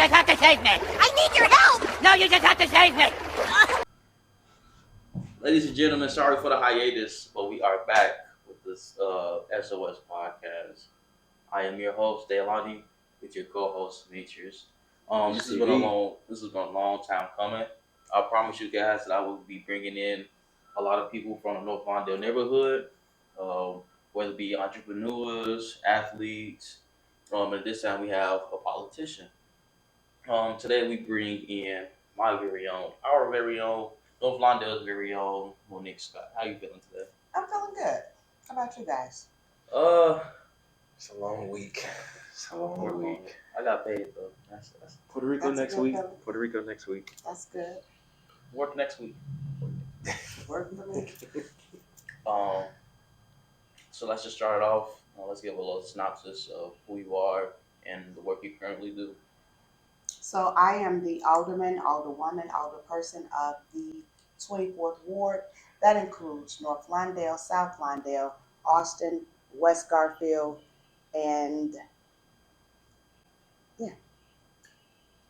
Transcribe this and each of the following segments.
just have to save me. I need your help. No, you just have to save me. Ladies and gentlemen, sorry for the hiatus, but we are back with this SOS podcast. I am your host, Deilani, with your co-host, Demetrius. This has been a long time coming. I promise you guys that I will be bringing in a lot of people from the North Lawndale neighborhood, whether it be entrepreneurs, athletes. And this time we have a politician. Today we bring in our very own, North Lawndale's very own Monique Scott. How you feeling today? I'm feeling good. How about you guys? Uh, It's a long week. I got paid though. That's Puerto Rico That's a next good week. feeling. Puerto Rico next week. That's good. work next week. Working for me. Um, so let's just start it off. Let's give a little synopsis of who you are and the work you currently do. So I am the alderman, alderwoman, alderperson of the 24th Ward. That includes North Lawndale, South Lawndale, Austin, West Garfield, and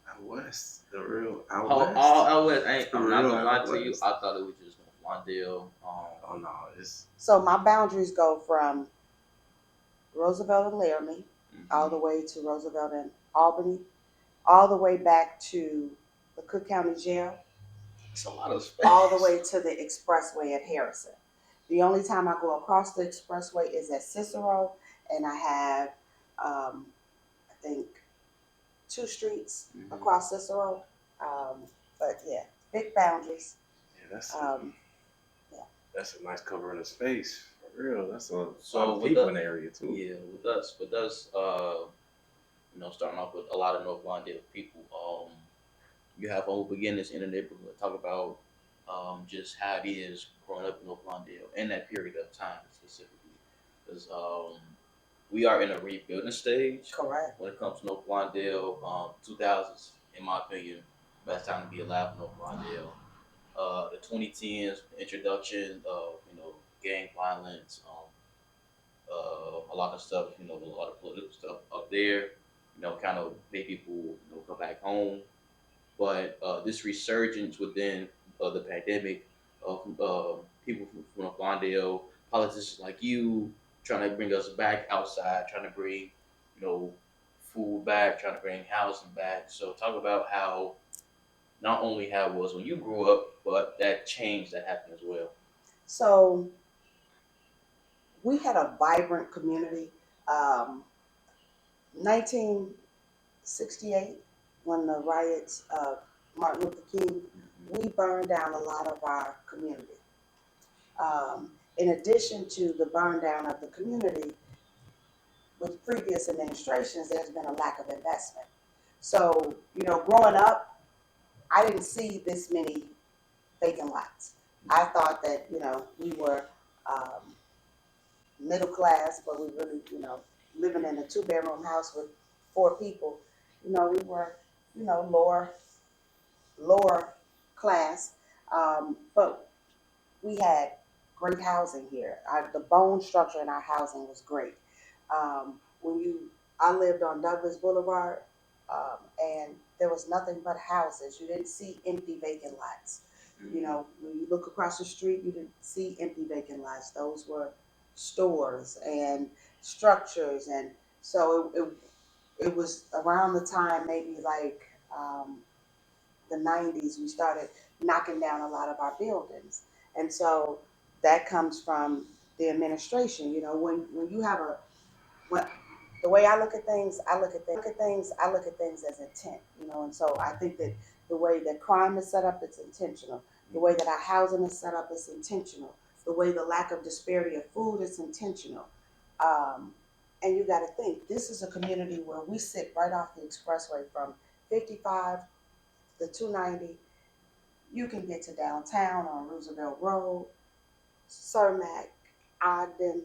Out west, the real out All west. out west. I'm not Real gonna lie out to you. west. I thought it was just North Lawndale. Oh no, it's so my boundaries go from Roosevelt and Laramie, all the way to Roosevelt and Albany, all the way back to the Cook County Jail, It's a lot of space. all the way to the expressway at Harrison. The only time I go across the expressway is at Cicero, and I have, I think, 2 streets Mhm. across Cicero. But yeah, big boundaries. yeah, that's a nice covering of space. For real. That's a lot of with people the- in the area too. Yeah, with us, starting off with a lot of North Lawndale people. You have humble beginnings in the neighborhood. Talk about just how it is growing up in North Lawndale in that period of time specifically, because we are in a rebuilding stage Correct. when it comes to North Lawndale. 2000s, in my opinion, best time to be alive in North Lawndale. The 2010s, introduction of gang violence. A lot of stuff, a lot of political stuff up there, kind of made people, come back home. But this resurgence within the pandemic of people from Glendale, politicians like you, trying to bring us back outside, trying to bring, food back, trying to bring housing back. So talk about how not only how it was when you grew up, but that change that happened as well. So we had a vibrant community. 1968, when the riots of Martin Luther King, we burned down a lot of our community. In addition to the burn down of the community, with previous administrations, there's been a lack of investment. So, growing up, I didn't see this many vacant lots. I thought that, we were middle class, but we really, living in a 2-bedroom house with 4 people, we were, lower class. But we had great housing here. The bone structure in our housing was great. I lived on Douglas Boulevard, and there was nothing but houses. You didn't see empty vacant lots. When you look across the street, you didn't see empty vacant lots. Those were stores and structures, and so it was around the time maybe like the 90s we started knocking down a lot of our buildings, and so that comes from the administration. When you have when the way I look at things, I look at things as intent. And so I think that the way that crime is set up, it's intentional. The way that our housing is set up is intentional. The way the lack of disparity of food is intentional. And you got to think, this is a community where we sit right off the expressway from 55 to 290. You can get to downtown on Roosevelt Road, Cermak, Ogden,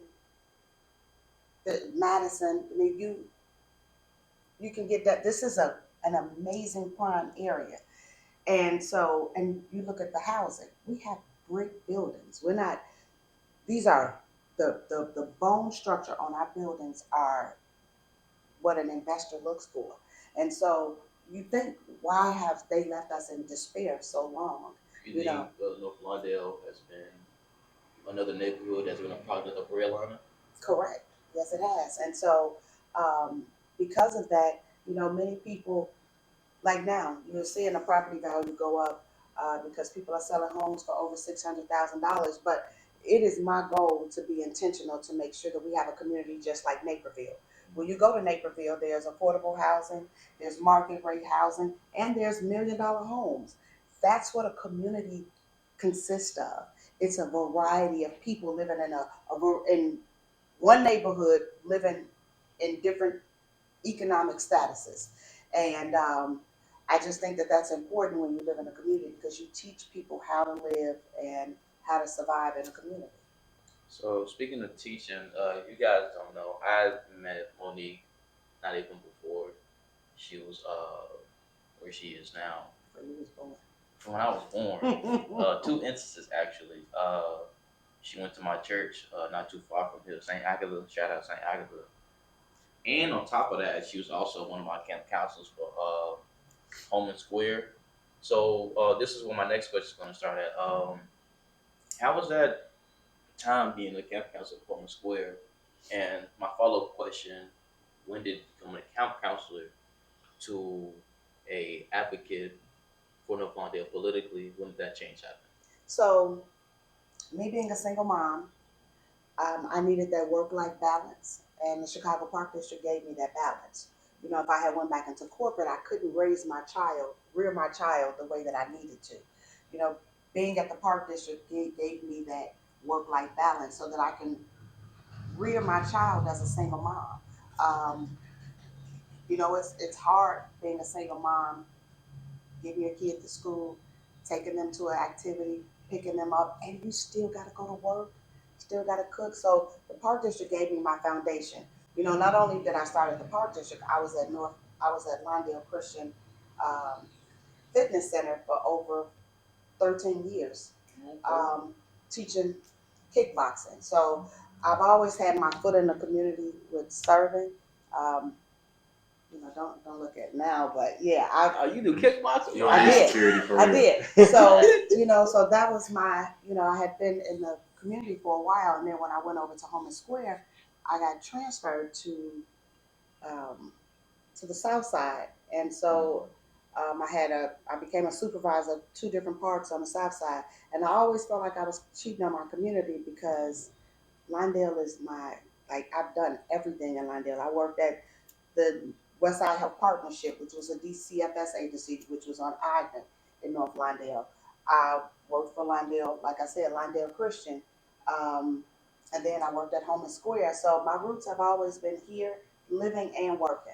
Madison. I mean, you can get that. This is an amazing prime area. And so, and you look at the housing, we have brick buildings. These are the bone structure on our buildings are what an investor looks for. And so you think, why have they left us in despair so long? You think North Lawndale has been another neighborhood that's been a product of redlining? Correct. Yes, it has. And so, because of that, many people, like now, you're seeing the property value go up because people are selling homes for over $600,000. But it is my goal to be intentional to make sure that we have a community just like Naperville. When you go to Naperville, there's affordable housing, there's market rate housing, and there's $1 million homes. That's what a community consists of. It's a variety of people living in one neighborhood, living in different economic statuses. And I just think that that's important when you live in a community because you teach people how to live and how to survive in a community. So speaking of teaching, you guys don't know, I met Monique not even before she was where she is now. When you was born. From when I was born, two instances actually. She went to my church, not too far from here, St. Agatha. Shout out St. Agatha. And on top of that, she was also one of my camp counselors for Holman Square. So this is where my next question is going to start at. How was that time being a camp counselor at Holman Square? And my follow up question: when did you become a camp counselor to a advocate for North Lawndale politically? When did that change happen? So, me being a single mom, I needed that work-life balance, and the Chicago Park District gave me that balance. If I had went back into corporate, I couldn't rear my child the way that I needed to. You know, Being at the Park District gave me that work-life balance so that I can rear my child as a single mom. Um, it's hard being a single mom, getting your kid to school, taking them to an activity, picking them up, and you still got to go to work, still got to cook. So the Park District gave me my foundation. Not only did I start at the Park District, I was at Lawndale Christian um, Fitness Center for over 13 years, Okay. um, teaching kickboxing. So I've always had my foot in the community with serving. Um, don't look at it now, but yeah, Oh, you do kickboxing? You I don't need did. security for I real. did. So, so that was I had been in the community for a while. And then when I went over to Home and Square, I got transferred um, to the South Side. And so I became a supervisor of two different parks on the South Side. And I always felt like I was cheating on my community because Lawndale is I've done everything in Lawndale. I worked at the Westside Health Partnership, which was a DCFS agency, which was on Ogden in North Lawndale. I worked for Lawndale, like I said, Lawndale Christian. And then I worked at Home and Square. So my roots have always been here, living and working.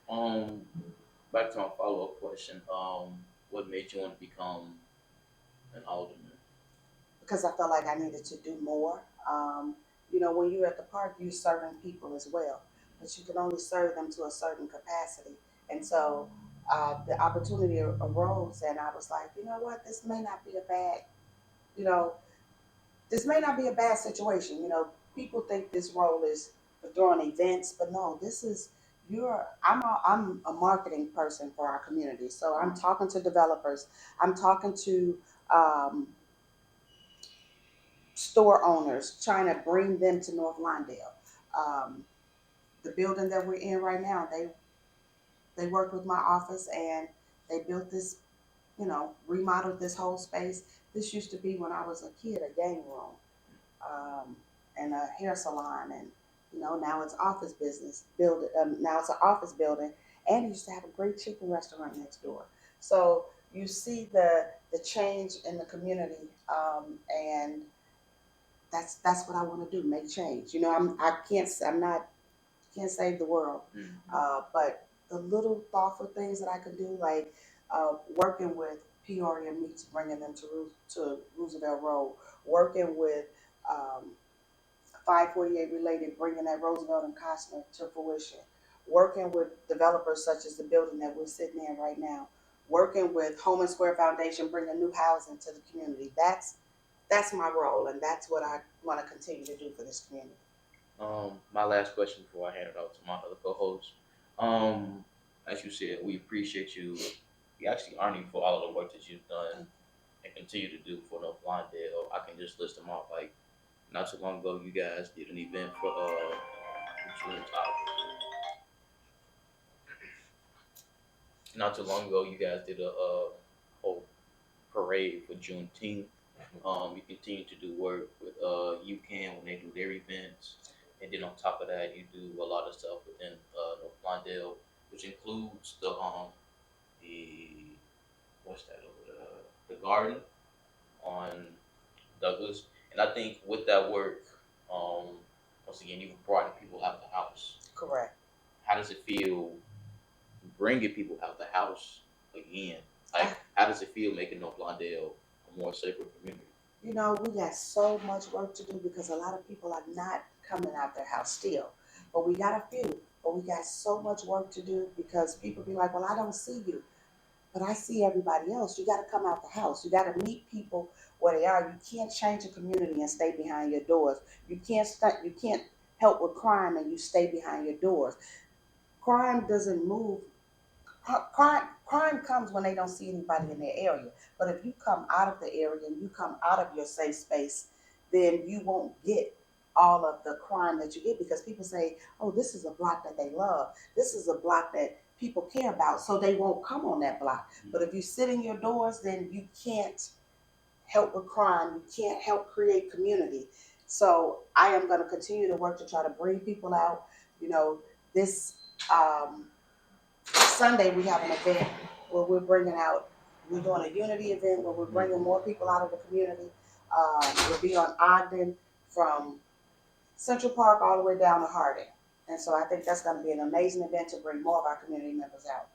Um, Back to my follow up question. What made you want to become an alderman? Because I felt like I needed to do more. When you're at the park, you're serving people as well, but you can only serve them to a certain capacity. And so the opportunity arose, and I was like, you know what, you know, this may not be a bad situation. People think this role is for throwing events, but no, I'm a marketing person for our community. So I'm talking to developers. I'm talking to um, store owners, trying to bring them to North Lawndale. Um, the building that we're in right now, they worked with my office and they built this, remodeled this whole space. This used to be when I was a kid, a game room, and a hair salon, and now it's office business building. Now it's an office building, and it used to have a great chicken restaurant next door. So you see the change in the community, and that's what I want to do, make change. I'm not can't save the world, but the little thoughtful things that I can do, like working with Peoria Meats, bringing them to Roosevelt Road, working with um, 548 related, bringing that Roosevelt and Costner to fruition, working with developers such as the building that we're sitting in right now, working with Home and Square Foundation, bringing new housing to the community. That's my role, and that's what I want to continue to do for this community. My last question before I hand it off to my other co-host. Um, as you said, we appreciate you. We actually honor you for all of the work that you've done and continue to do for North Lawndale. I can just list them off. Like not too long ago, you guys did an event for June top. Not too long ago, you guys did a whole parade for Juneteenth. You continue to do work with UCAN when they do their events, and then on top of that, you do a lot of stuff within North Lawndale, which includes the what's that over the garden on Douglas. And I think with that work, um, once again, you've brought people out of the house. Correct. How does it feel bringing people out the house again? Like, how does it feel making North Lawndale a more safer community? You know, we got so much work to do because a lot of people are not coming out their house still. But we got a few. But we got so much work to do because people be like, well, I don't see you. But I see everybody else. You got to come out the house. You got to meet people where they are. You can't change a community and stay behind your doors. You can't You can't help with crime and you stay behind your doors. Crime doesn't move. Crime comes when they don't see anybody in their area. But if you come out of the area and you come out of your safe space, then you won't get all of the crime that you get because people say, oh, this is a block that they love. This is a block that people care about, so they won't come on that block. But if you sit in your doors, then you can't help with crime. You can't help create community. So I am going to continue to work to try to bring people out. You know, this Sunday we have an event where we're doing a unity event where we're bringing more people out of the community. We'll be on Ogden from Central Park all the way down to Harding. And so I think that's going to be an amazing event to bring more of our community members out.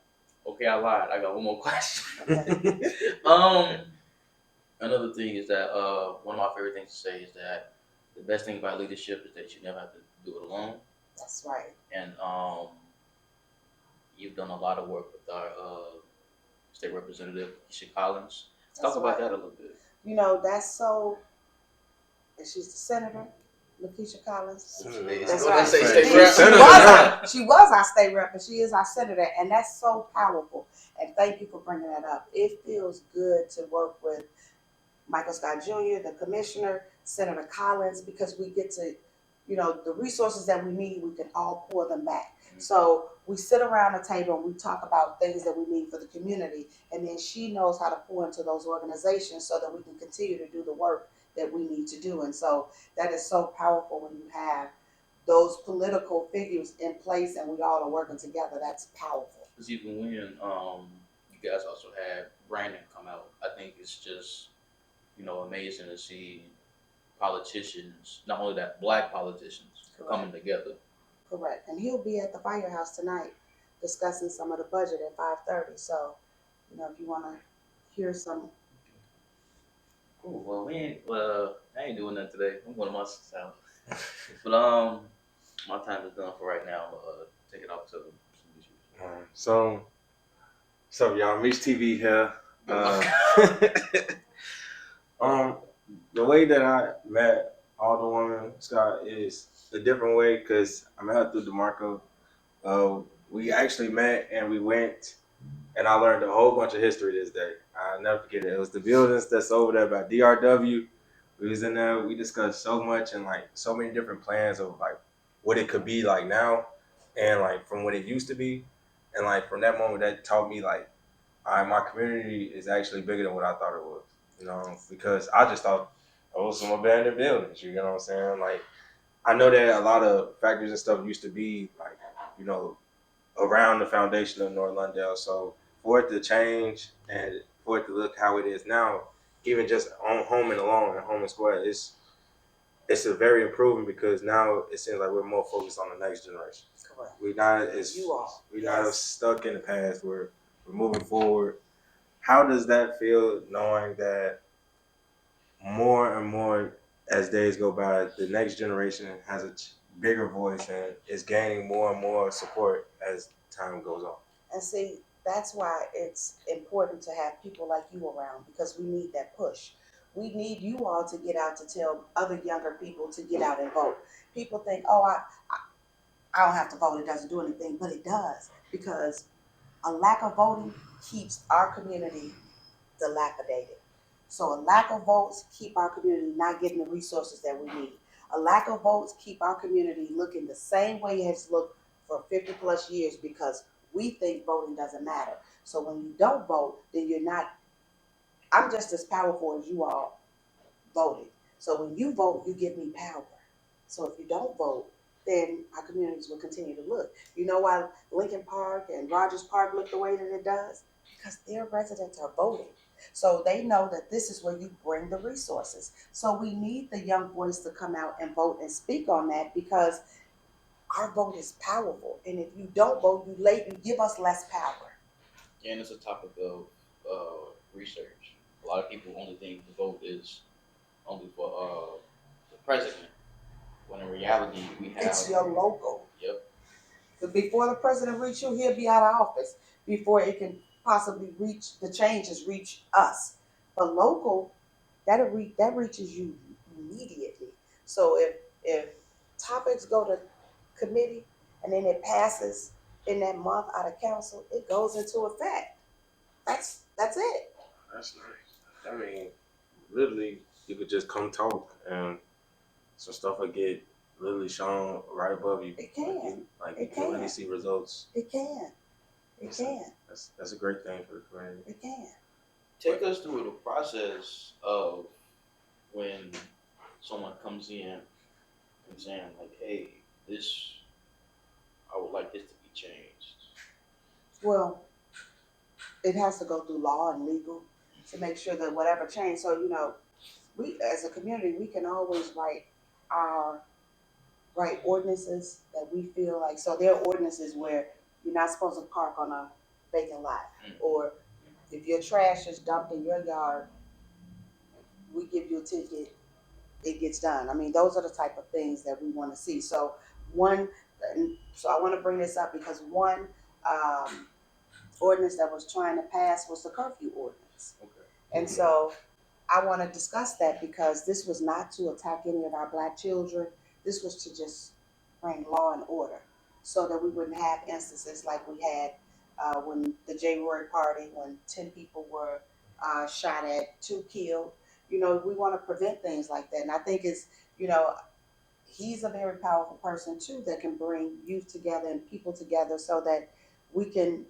Okay, I lied. I got one more question. Okay. Another thing is that one of my favorite things to say is that the best thing about leadership is that you never have to do it alone. That's right. And you've done a lot of work with our state representative, Keisha Collins. Talk about that a little bit. You know, that's so. And she's the senator, Lakeisha Collins. That's right. She was our state rep, and she is our senator, and that's so powerful. And thank you for bringing that up. It feels good to work with Michael Scott Jr., the commissioner, Senator Collins, because we get to, you know, the resources that we need, we can all pour them back. Mm-hmm. So we sit around the table and we talk about things that we need for the community, and then she knows how to pour into those organizations so that we can continue to do the work that we need to do. And so that is so powerful when you have those political figures in place and we all are working together. That's powerful. Because even when you guys also had Brandon come out, I think it's just, you know, amazing to see politicians, not only that, black politicians. Correct. Coming together. Correct. And he'll be at the firehouse tonight discussing some of the budget at 5:30. So, you know, if you want to hear some. Cool. Well, I ain't doing that today. I'm going to my house. But my time is done for right now. I'm gonna take it off to some issues. So y'all, Reach TV here. The way that I met Alderwoman Scott is a different way because I met her through DeMarco. We actually met and we went, and I learned a whole bunch of history this day. I'll never forget it. It was the buildings that's over there by DRW. We was in there. We discussed so much and like so many different plans of like what it could be like now, and like from what it used to be, and like from that moment that taught me like, my community is actually bigger than what I thought it was. You know, because I just thought it was some abandoned buildings. You know what I'm saying? Like, I know that a lot of factories and stuff used to be like, you know, around the foundation of North Lawndale. So for it to change and for it to look how it is now, even just on Home and Alone and Home and Square, it's a very improving because now it seems like we're more focused on the next generation. Correct. We're not stuck in the past. We're moving forward. How does that feel knowing that more and more as days go by, the next generation has a bigger voice and is gaining more and more support as time goes on? And see, that's why it's important to have people like you around because we need that push. We need you all to get out to tell other younger people to get out and vote. People think, oh, I don't have to vote. It doesn't do anything, but it does because A lack of voting keeps our community dilapidated. So a lack of votes keep our community not getting the resources that we need. A lack of votes keep our community looking the same way it has looked for 50 plus years because we think voting doesn't matter. So when you don't vote, then you're not, I'm just as powerful as you all voted. So when you vote, you give me power. So if you don't vote, then our communities will continue to look. You know why Lincoln Park and Rogers Park look the way that it does? Because their residents are voting. So they know that this is where you bring the resources. So we need the young boys to come out and vote and speak on that because our vote is powerful. And if you don't vote, you give us less power. And it's a topic of research. A lot of people only think the vote is only for the president, when in reality we have. It's your local. Yep. But before the president reach you, he'll be out of office before it can possibly reach the changes reach us. But local, that reaches you immediately. So if topics go to committee and then it passes in that month out of council, it goes into effect. That's it. That's nice. I mean, literally, you could just come talk and some stuff will get literally shown right above you. It can. You can really see results. It can. It can. That's a great thing for the community. It can. Take us through the process of when someone comes in and saying like, "Hey, this, I would like this to be changed." Well, it has to go through law and legal to make sure that whatever change. So we as a community we can always our write ordinances that we feel like. So there are ordinances where you're not supposed to park on a vacant lot, or if your trash is dumped in your yard, we give you a ticket. It gets done. I mean, those are the type of things that we want to see. So one, so I want to bring this up because one ordinance that was trying to pass was the curfew ordinance. Okay. And so I want to discuss that because this was not to attack any of our black children. This was to just bring law and order so that we wouldn't have instances like we had when the January party, when 10 people were shot at, 2 killed. We want to prevent things like that. And I think he's a very powerful person too that can bring youth together and people together so that we can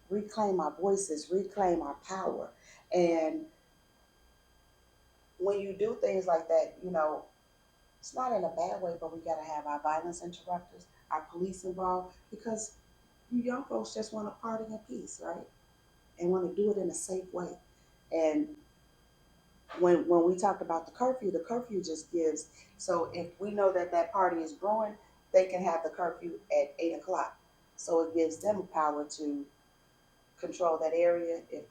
reclaim our voices, reclaim our power. And when you do things like that, it's not in a bad way, but we got to have our violence interrupters, our police involved, because you young folks just want to party in peace, right? And want to do it in a safe way. And when we talked about the curfew just gives, so if we know that that party is growing, they can have the curfew at 8 o'clock. So it gives them power to control that area. If,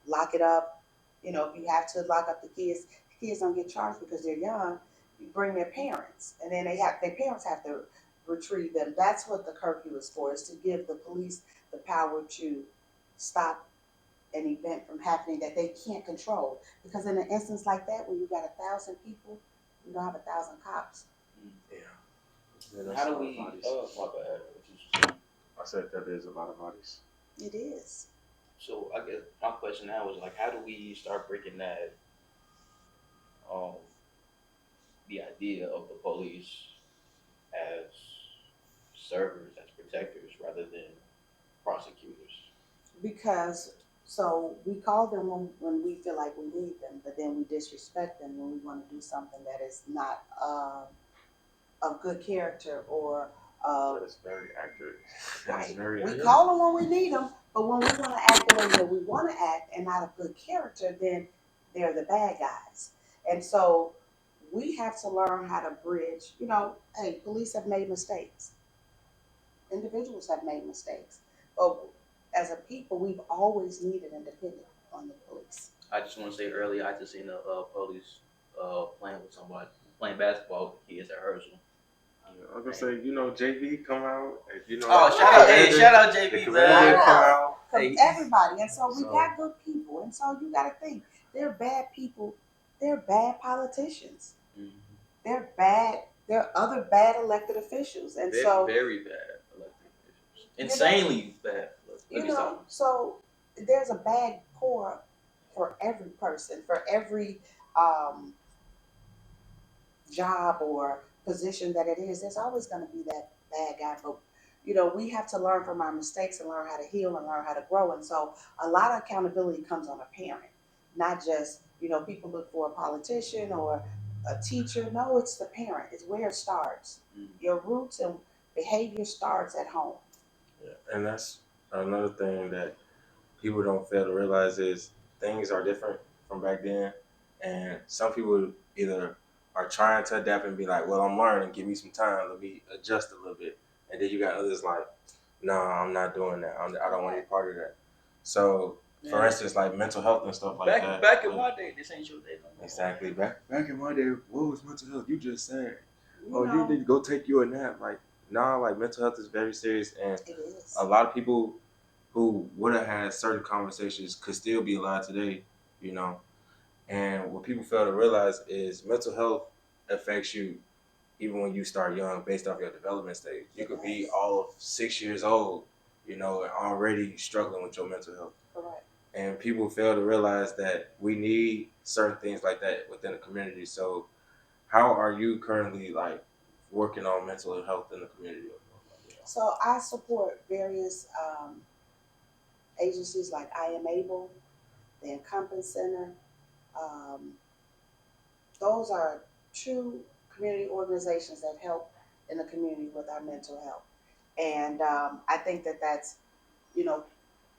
lock it up. If you have to lock up the kids don't get charged because they're young. You bring their parents, and then their parents have to retrieve them. That's what the curfew is for, is to give the police the power to stop an event from happening that they can't control. Because in an instance like that, when you got 1,000 people, you don't have 1,000 cops. Yeah. How do we? My bad. I said that is a lot of bodies. It is. So I guess my question now is like, how do we start breaking that, um, the idea of the police as servers, as protectors, rather than prosecutors? Because so we call them when we feel like we need them, but then we disrespect them when we want to do something that is not of good character or That's very accurate. That's right. very We accurate. call them when we need them, but when we want to act the way that we want to act and not of good character, then they're the bad guys. And so we have to learn how to bridge. Hey, police have made mistakes. Individuals have made mistakes. But as a people, we've always needed independence on the police. I just want to say earlier, I just seen the police playing with somebody, playing basketball with the kids at Herschel. I was gonna say, JV come out, and Oh, shout out JV, man. Come out. From everybody. And so we got good people. And so you got to think, they're bad people. They're bad politicians. Mm-hmm. They're bad. They're other bad elected officials. And very bad elected officials. insanely bad. Let You me know, stop. so there's a bag for every person, for every um, job or position that it is. There's always going to be that bad guy, but we have to learn from our mistakes and learn how to heal and learn how to grow. And so, a lot of accountability comes on a parent, not just people look for a politician or a teacher. No, it's the parent. It's where it starts. Your roots and behavior starts at home. Yeah. And that's another thing that people don't fail to realize is things are different from back then, and some people either are trying to adapt and be like, "Well, I'm learning. Give me some time. Let me adjust a little bit." And then you got others like, "No, I'm not doing that. I don't want any part of that." So, for instance, like mental health and stuff like that. Back in my day, this ain't your day no more. Exactly. Back in my day, what was mental health? You just said, You you know, need to go take you a nap. Like, nah, like mental health is very serious, and it is. a lot of people who would have had certain conversations could still be alive today, you know. And what people fail to realize is mental health affects you even when you start young based off your development stage. You could be all of 6 years old, and already struggling with your mental health. Correct. And people fail to realize that we need certain things like that within the community. So how are you currently like working on mental health in the community? So I support various agencies like I Am Able, the Encompass Center. Um, those are true community organizations that help in the community with our mental health. And I think that that's, you know,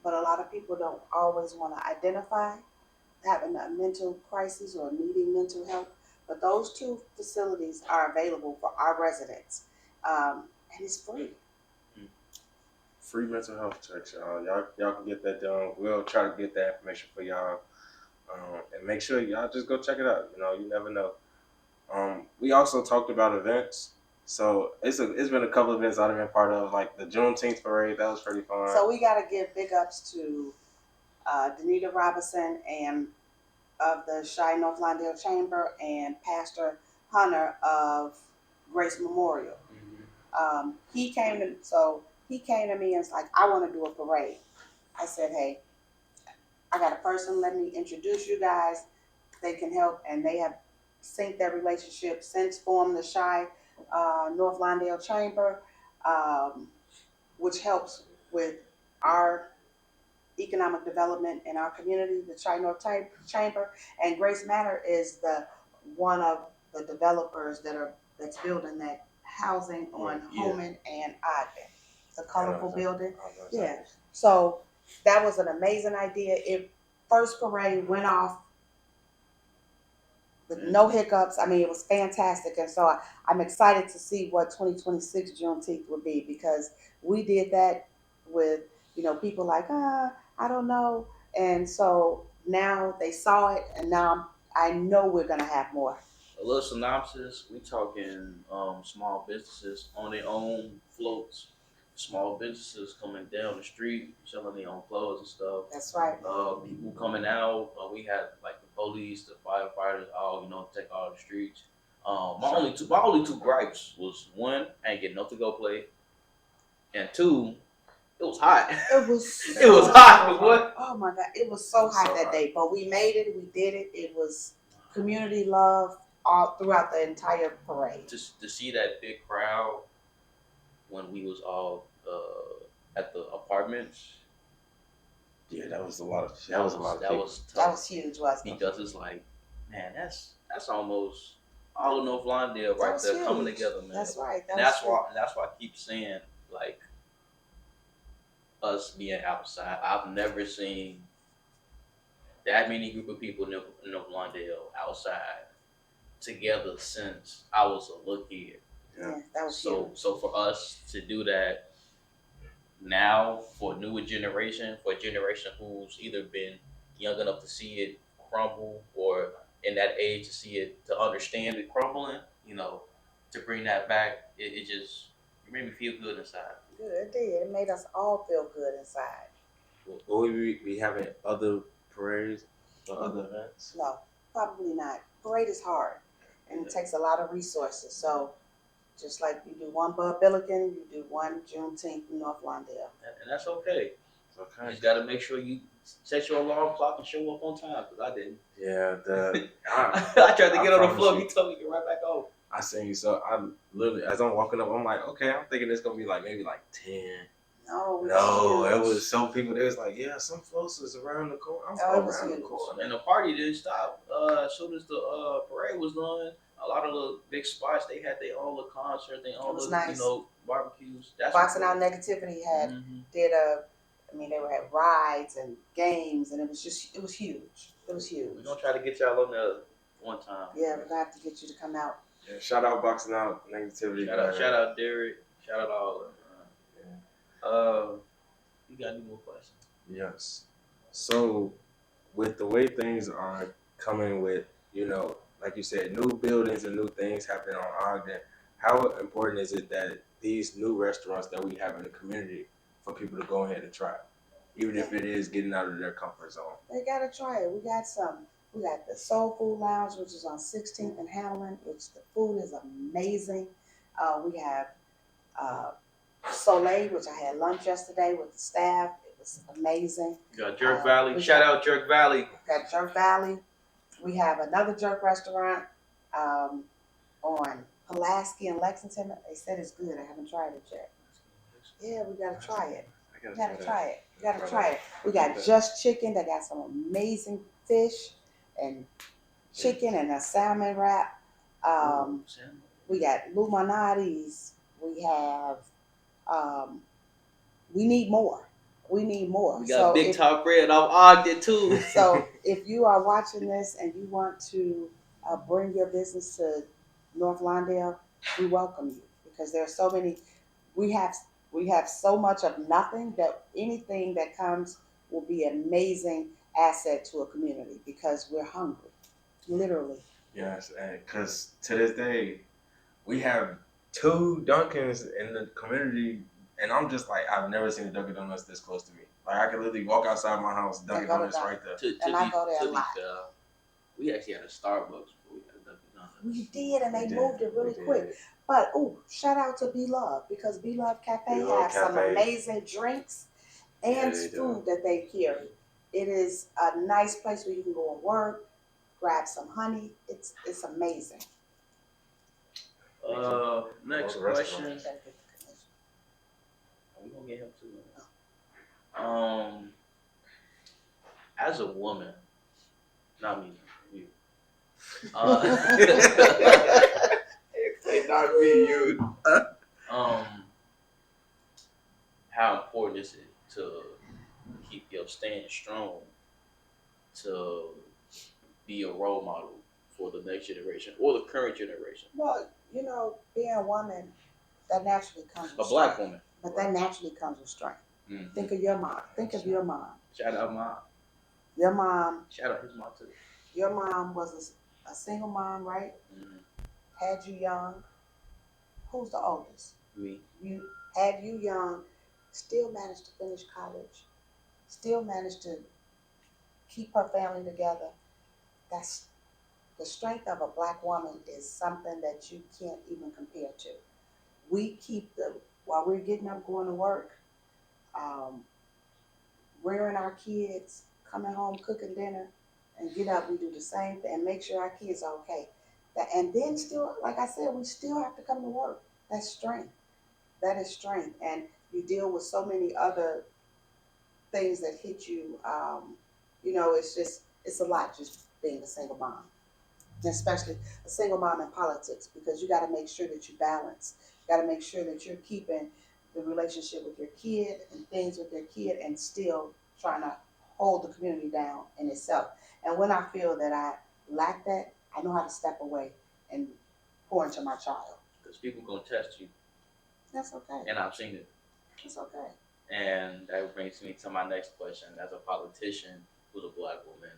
but a lot of people don't always want to identify having a mental crisis or needing mental help. But those two facilities are available for our residents, and it's free. Free mental health checks, y'all. Y'all can get that done. We'll try to get that information for y'all, and make sure y'all just go check it out. You never know. We also talked about events. So it's been a couple of events I've been part of, like the Juneteenth parade. That was pretty fun. So we got to give big ups to Danita Robinson and of the Chi North Lawndale Chamber and Pastor Hunter of Grace Memorial. He came to me and was like, I want to do a parade. I said, hey, I got a person. Let me introduce you guys. They can help, and they have synced their relationship since formed the Chi North Lawndale Chamber, um, which helps with our economic development in our community, the Chi North Chamber, and Grace Manor is the one of the developers that's building that housing on Holman and Ogden. It's a colorful building. Yeah. So that was an amazing idea. It first parade went off with no hiccups. I mean, it was fantastic, and so I'm excited to see what 2026 Juneteenth would be because we did that with people like I don't know, and so now they saw it, and now I know we're gonna have more. A little synopsis: we talking small businesses on their own floats, small businesses coming down the street selling their own clothes and stuff. That's right. People coming out. We had like the police, the firefighters, all take all the streets. My only two gripes was one, I ain't getting nothing to go play, and two, it was hot. It was it was hot. What? Oh my God, it was so hot that day, but we made it. We did it. It was community love all throughout the entire parade. To see that big crowd when we was all at the apartments. Yeah, that was a lot of. That was tough. That was huge, wasn't it? Because it's like, man, that's almost all of North Lawndale right there huge. Coming together, man. That's right. That's why I keep saying like us being outside. I've never seen that many group of people in North Lawndale outside together since I was a little kid. Yeah, that was huge. So for us to do that now for a newer generation, for a generation who's either been young enough to see it crumble or in that age to see it, to understand it crumbling, to bring that back, it just it made me feel good inside. Good, it did. It made us all feel good inside. Will we be having other parades or other events? No, probably not. Parade is hard and it takes a lot of resources. So Just like you do one Bud Billiken, you do one Juneteenth in North Lawndale. And that's okay. You Okay. just got to make sure you set your alarm clock and show up on time, because I didn't. Yeah, I tried to get on the promise floor. you. He told me to get right back off. I seen you, so I literally, as I'm walking up, I'm like, okay, I'm thinking it's gonna be like maybe like 10. No, it was some people. They was like, yeah, some folks is around the corner. I'm around the corner. And the party didn't stop. As soon as the parade was done, a lot of the big spots, they had their own little concert, their own little, nice. barbecues. That's Boxing Out Negativity did they were at rides and games, and it was huge. It was huge. We're gonna try to get y'all on there one time. Yeah, we're gonna have to get you to come out. Yeah, shout out Boxing Out Negativity. Shout out Derek. Shout out all of them. You got any more questions? Yes. So, with the way things are coming with, like you said, new buildings and new things happening on Ogden, how important is it that these new restaurants that we have in the community for people to go ahead and try, even if it is getting out of their comfort zone? They gotta try it. We got the Soul Food Lounge, which is on 16th and Hamlin, which the food is amazing. We have Soleil, which I had lunch yesterday with the staff. It was amazing. You got Jerk Valley. Shout out Jerk Valley. Got Jerk Valley. We have another jerk restaurant on Pulaski and Lexington. They said it's good. I haven't tried it yet. Yeah, we gotta try it. You gotta try it. We got Just Chicken. They got some amazing fish and chicken and a salmon wrap. We got Luminati's. We have. We need more. We got Big Top Red off Ogden too. So if you are watching this and you want to bring your business to North Lawndale, we welcome you, because there are so many. We have so much of nothing that anything that comes will be an amazing asset to a community, because we're hungry, literally. Yes, because to this day, we have 2 Dunkins in the community, and I'm just like, I've never seen a Dunkin' Donuts this close to me. Like, I could literally walk outside my house, Dunkin' Donuts right there. I go there a lot. We actually had a Starbucks before we had a Dunkin' Donuts. We did, and they moved it really quick. But shout out to Be Love, because Be Love Cafe has some amazing drinks and food that they carry. It is a nice place where you can go and work, grab some honey. It's amazing. Next question. We gonna get him too. As a woman, not me, you. Not me, you. How important is it to keep your staying strong, to be a role model for the next generation or the current generation? Well, being a woman, that naturally comes with a black woman. But that naturally comes with strength. Mm-hmm. Think of your mom. Think of your mom. Shout out mom. Your mom. Shout out his mom too. Your mom was a single mom, right? Mm-hmm. Had you young. Who's the oldest? Me. Had you young, still managed to finish college, still managed to keep her family together. That's the strength of a black woman, is something that you can't even compare to. We keep while we're getting up, going to work, rearing our kids, coming home, cooking dinner, and get up, we do the same thing and make sure our kids are okay. And then still, like I said, we still have to come to work. That's strength. That is strength. And you deal with so many other things that hit you. It's a lot just being a single mom. Especially a single mom in politics, because you got to make sure that you balance. You got to make sure that you're keeping the relationship with your kid and things with your kid, and still trying to hold the community down in itself. And when I feel that I lack that, I know how to step away and pour into my child. Because people gonna test you. That's okay. And I've seen it. It's okay. And that brings me to my next question. As a politician who's a black woman,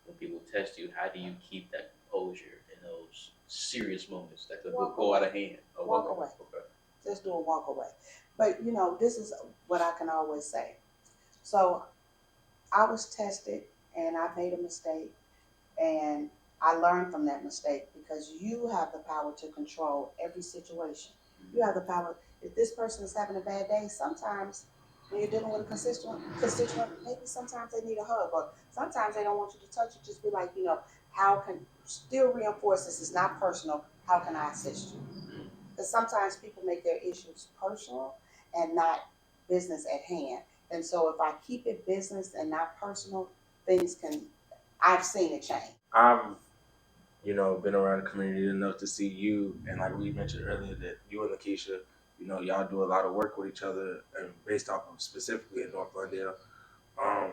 when people test you, how do you keep that composure in those serious moments that could go out of hand? Walk away. Okay. Just do a walk away. But this is what I can always say. So I was tested and I made a mistake, and I learned from that mistake because you have the power to control every situation. You have the power. If this person is having a bad day, sometimes when you're dealing with a constituent, maybe sometimes they need a hug, or sometimes they don't want you to touch it. Just be like, how can still reinforce this is not personal. How can I assist you? Because sometimes people make their issues personal and not business at hand. And so if I keep it business and not personal, things can. I've seen it change. I've been around the community enough to see you, and like we mentioned earlier, that you and Lakeisha, y'all do a lot of work with each other, and based off of specifically in North Glendale. Um,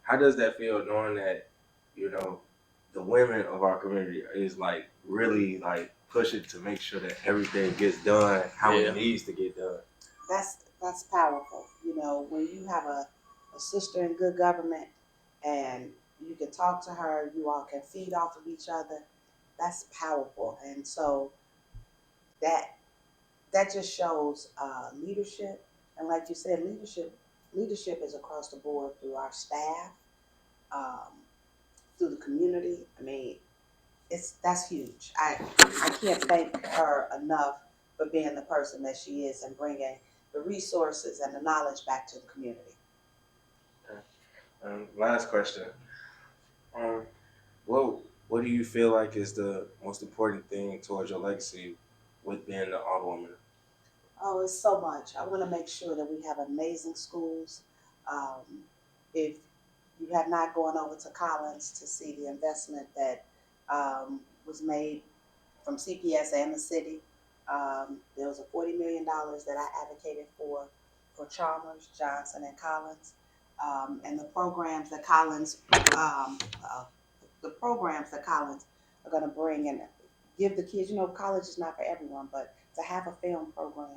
how does that feel knowing that, you know, the women of our community is like really like pushing to make sure that everything gets done how Yeah. it needs to get done? That's powerful. When you have a sister in good government and you can talk to her, you all can feed off of each other. That's powerful. And so that that just shows leadership. And like you said, leadership is across the board through our staff, um, through the community. I mean, that's huge. I can't thank her enough for being the person that she is and bringing the resources and the knowledge back to the community. Last question. Um, what do you feel like is the most important thing towards your legacy with being the alderwoman? Oh, it's so much. I want to make sure that we have amazing schools. If you have not gone over to Collins to see the investment that was made from CPS and the city, there was a $40 million that I advocated for Chalmers, Johnson, and Collins, and uh, the programs that Collins are going to bring and give the kids. College is not for everyone, but to have a film program,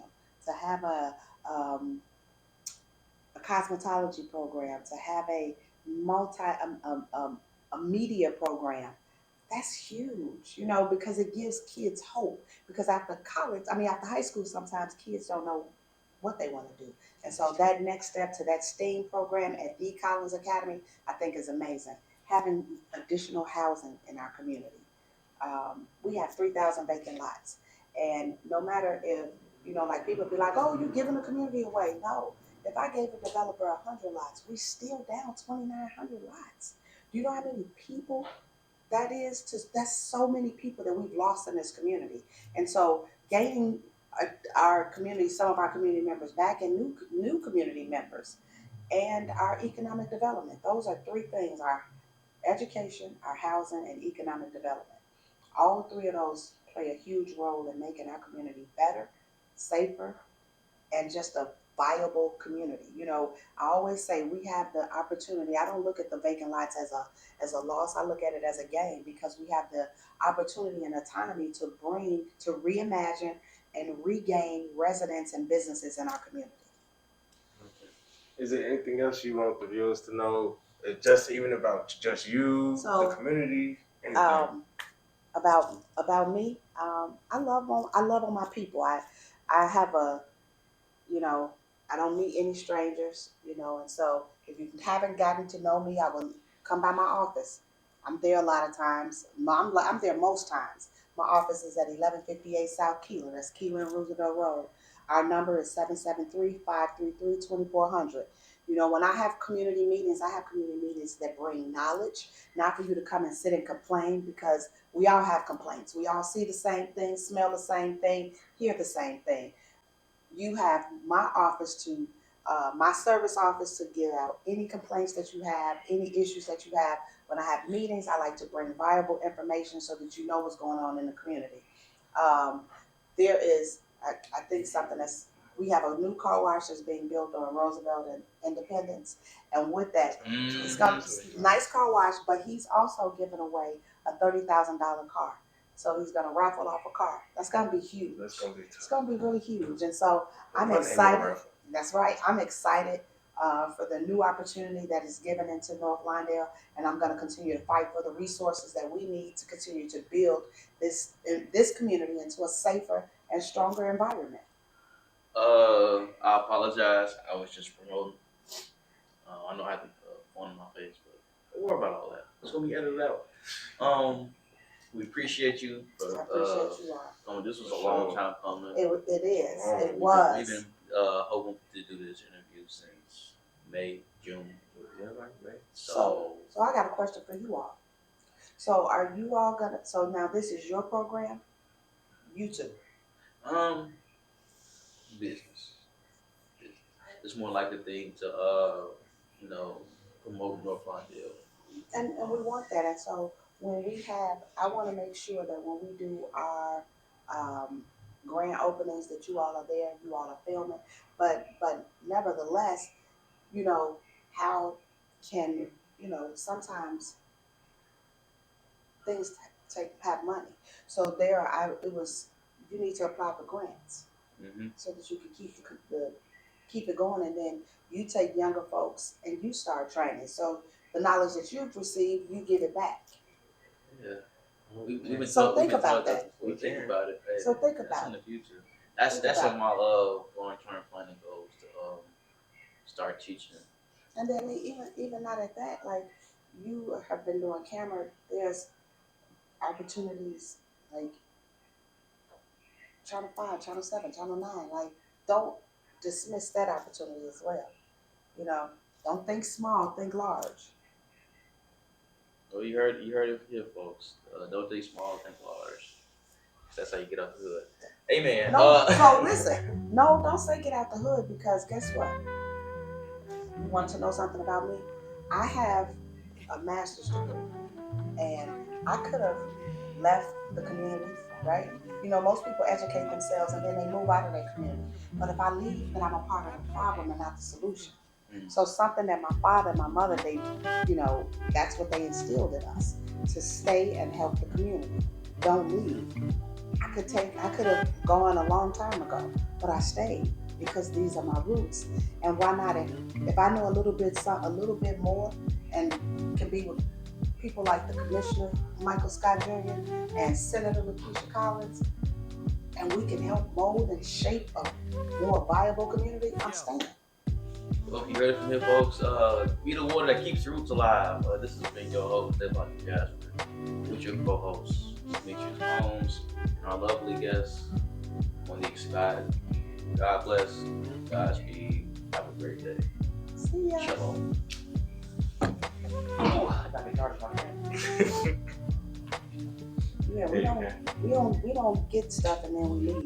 to have a cosmetology program, to have a a media program, that's huge, because it gives kids hope. Because after college, I mean, after high school, sometimes kids don't know what they want to do. And so that next step to that STEAM program at the Collins Academy, I think is amazing. Having additional housing in our community. We have 3,000 vacant lots. And no matter if, like people be like, oh, you're giving the community away. No, if I gave a developer 100 lots, we still down 2,900 lots. Do you know how many people that's so many people that we've lost in this community. And so gaining our community, some of our community members back, and new community members, and our economic development. Those are three things: our education, our housing, and economic development. All three of those play a huge role in making our community better, safer, and just a viable community. I always say we have the opportunity. I don't look at the vacant lots as a loss. I look at it as a gain because we have the opportunity and autonomy to reimagine and regain residents and businesses in our community. Is there anything else you want the viewers to know? Just even about just you, So, the community, anything? About me, I love on my people. I have you know, I don't meet any strangers, and so if you haven't gotten to know me, I will come by my office. I'm there a lot of times. I'm there most times. My office is at 1158 South Keeler. That's Keeler and Roosevelt Road. Our number is 773-533-2400. When I have community meetings, I have community meetings that bring knowledge, not for you to come and sit and complain, because we all have complaints. We all see the same thing, smell the same thing, hear the same thing. You have my office my service office to give out any complaints that you have, any issues that you have. When I have meetings, I like to bring viable information so that you know what's going on in the community. Um, there is, I think something we have a new car wash that's being built on Roosevelt and Independence. And with that, it's going to nice car wash, but he's also giving away a $30,000 car. So he's going to raffle off a car. That's going to be huge. That's gonna be tough. It's going to be really huge. And so I'm One excited. annual raffle. That's right. I'm excited for the new opportunity that is given into North Lawndale, and I'm going to continue to fight for the resources that we need to continue to build this community into a safer and stronger environment. I apologize. I was just promoting. I know I had the phone in my face, but don't worry about all that. It's gonna be edited out. we appreciate you for I appreciate you all. this was a long time coming. It is. It We've was. been hoping to do this interview since May, June. Yeah, like that. So I got a question for you all. So are you all gonna? So now this is your program. You two. um business. It's more like a thing to promote North Lawndale. And we want that. And so when we have, I want to make sure that when we do our grand openings, that you all are there, you all are filming. But nevertheless, you know, how can sometimes things have money. So it was you need to apply for grants Mm-hmm. so that you can keep it going, and then you take younger folks and you start training. So the knowledge that you've received, you give it back. Yeah. We've been So talking. think about that. We think about it. Hey, So think that's about in it. the future. That's Think on about my long-term planning goals to start teaching. And then even not at that, like you have been doing camera, there's opportunities like Channel 5, Channel 7, Channel 9. Like, don't dismiss that opportunity as well. You know, don't think small, think large. Well, you heard it here, folks. Don't think small, think large. That's how you get out the hood. Hey, man. No, so listen, no, don't say get out the hood, because guess what? You want to know something about me? I have a master's degree, and I could have left the community, right? You know, most people educate themselves and then they move out of their community. But if I leave, then I'm a part of the problem and not the solution. So something that my father and my mother, that's what they instilled in us, to stay and help the community. Don't leave. I could have gone a long time ago, but I stayed because these are my roots. And why not? If I know a little bit more, and can be with people like the Commissioner Michael Scott Jr. and Senator Lakeisha Collins, and we can help mold and shape a more viable community, I'm staying. Well, you heard it from here, folks. Be the water that keeps roots alive. This has been your host, Devon Jasper, with your co-host, Demetrius Holmes, and our lovely guest, Monique Scott. God bless. Godspeed. Have a great day. See ya. Shalom. Yeah, we don't get stuff and then we leave.